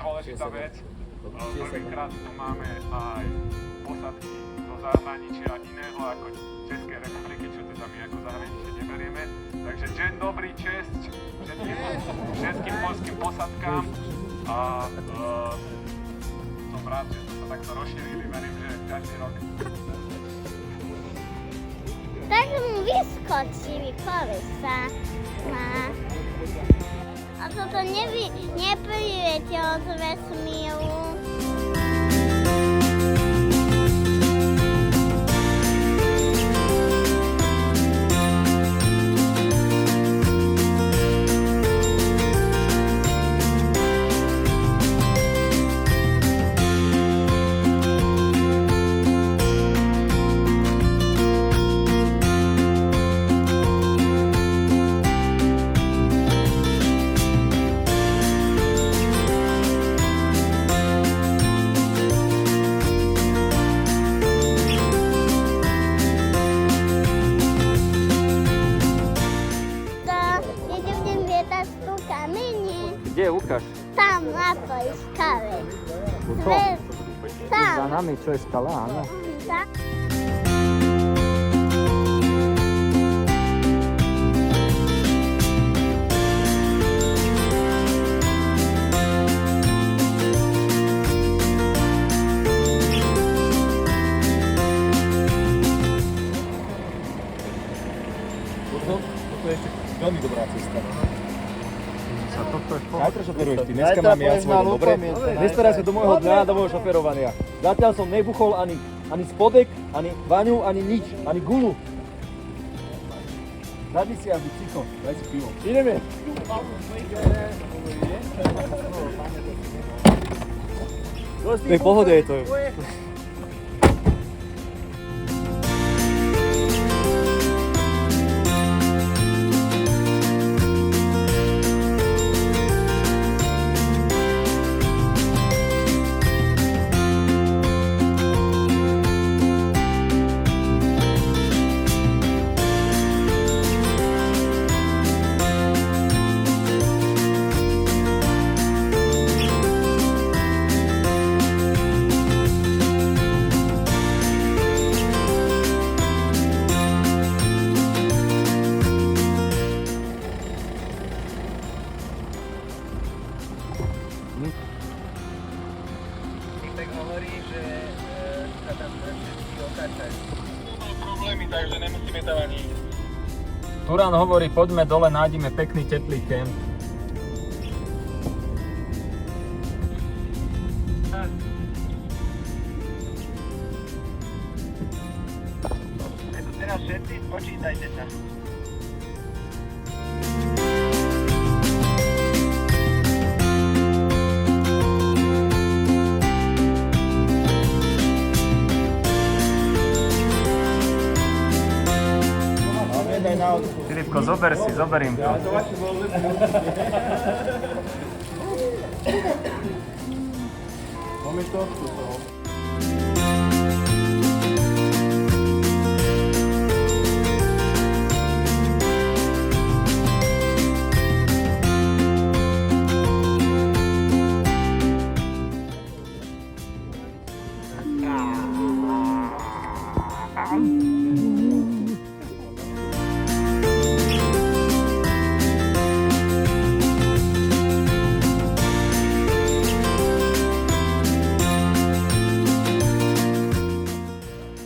dôležitá vec. Prvýkrát tu máme aj posadky zo zahraničia iného ako Českej republiky, čo teda my ako zahraničie neberieme. Takže deň dobrý, česť všetkým poľským posadkám a som rád, že to sa takto rozšírili, verím, že každý rok. Tak mu vyskočili kolesa. A toto nepríjete od vesmíru. Kde, ukáž? Tam na tej skale. Tu? Za Tam. nami, čo je skala, áno? Tam. Toto je veľmi dobrá cesta. Toto je Zajtra šoferuješ ty, dneska mám ja svoj, dobre? Nestaraj sa do môjho dňa, do môjho šoferovania. Zatiaľ som nebuchol ani spodek, ani vaňu, ani nič, ani gulu. Zadni si a buď cicho, daj si pivo. Ideme! V tej pohode je to. Tak hovorí, že sa tam všetci otáčajú. Sú problémy, takže nemusíme tam ani ísť. Turan hovorí, poďme dole, nájdeme pekný teplý kemp. Je tu teraz všetci, počítajte sa. Filipko, zoberím to. Máme to?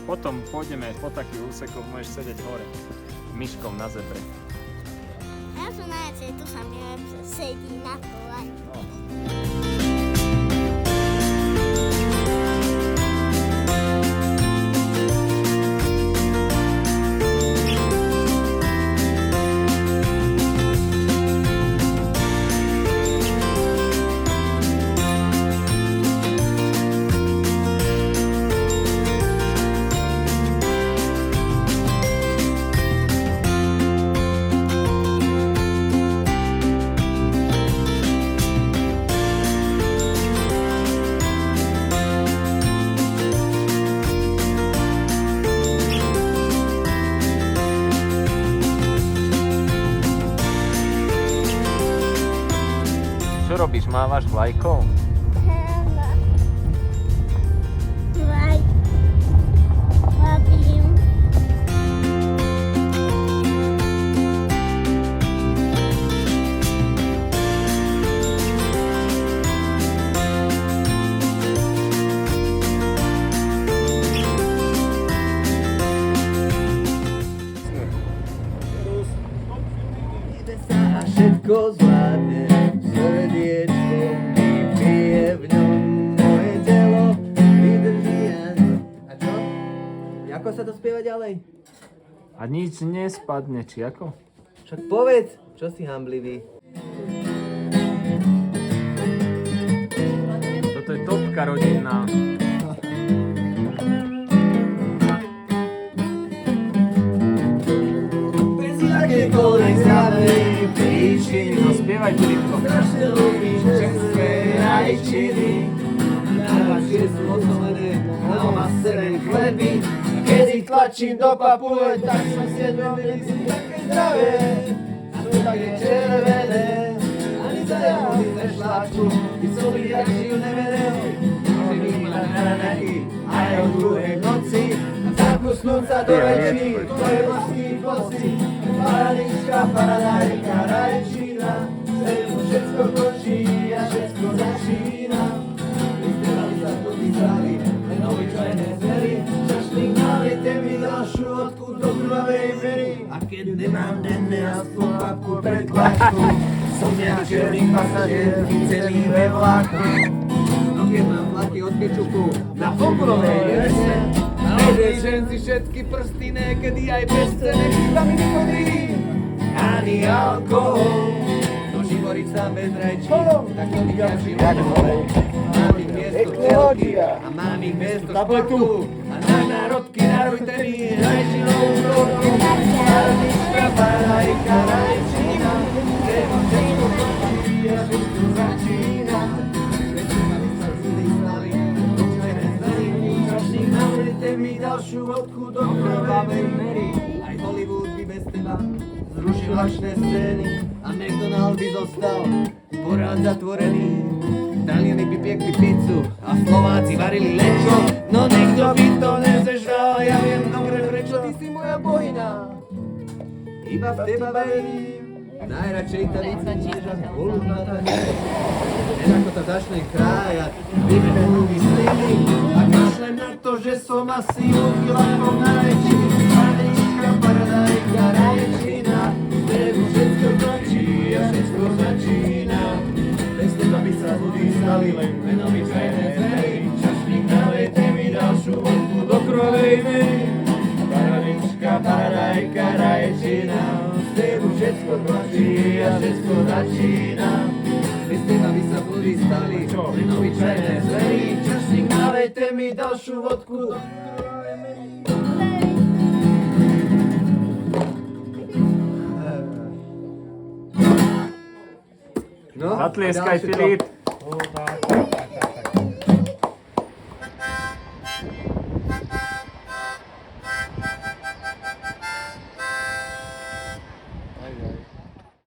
Potom pôjdeme po takých úsekoch, môžeš sedieť hore, myškom na zebre. Ja som najradšej, tu sa mi lepšie sedí na kolani. Čo robíš, mávaš vlajkou? všetko zvládne, srdiečko mi bije v ňom, moje telo vydrží jen. A čo? Ako sa to spieva ďalej? A nič nespadne, či ako? Však povedz, čo si hamblivý. Toto je topka rodinná. Bez akékoľvek zjavnej príčiny No spievaj, Filipko. strašne ľúbíš čerstvé rajčiny. Najľahšie sú osolené na omasené chleby. Keď ich tlačím do papule, tak som si jednomili si také zdravé. Sú také červené, ani za jahody nešláčku. Ty som ich jak živ nevedel, že vnímať na raňajky aj o druhej noci. Zakusnúť sa do rečí, tvoje vlastní vosy. Paradička, paradajka, rajčina. Vtedy už všetko končí a všetko začína. Vyzdevali sa tu vyzrali, len obyčajné zvery. Čašník naliete mi ďalšiu odku do krvavej very. A keď nemám denne aspoň papku pred kváčku, som nejak černý pasažier, celý ve vláku. No keď mám tlaky od kečupu na okrovej rese, nežem si všetky prsty, niekedy aj bez ceny, chýba mi nikotín, ani alkohol. No živorica bez rajčí, tak to ja život. Mám ich miesto celky a mám ich miesto športu. A na národky darujte mi rajčinovú tortu. Paradička, paradajka, rajčina, treba všetko končí a všetko začína. Navrite mi ďalšiu vodku do krvavej mery. Aj Hollywood by bez teba zrušil akčné scény a McDonald by zostal porád zatvorený. Taliani by piekli pizzu a Slováci varili lečo. No nikto by to nezežral, ja viem dobre prečo. Ty si moja bohyna, iba v teba verím. Najradšej ta vycvičíš a spolupnata nie. Len ako ta začne krájať, vybehnú mi sliny. A kašlem na to, že som asi uchylakom na reči. Paradička, paradajka, rajčina. Vtedy všetko končí a všetko začína. Bez teba by sa ľudí stali len obyčajné zvery. Čašník, nalejte mi ďalšiu vodku do krvavej mery. Paradička, paradajka, rajčina. Vtedy všetko končí a všetko začína. Bez teba by sa ľudí stali len obyčajné zvery. Čašník, nalejte mi ďalšiu vodku do krvavej mery. No, Zatlieskaj, a ďalšie to. Filip.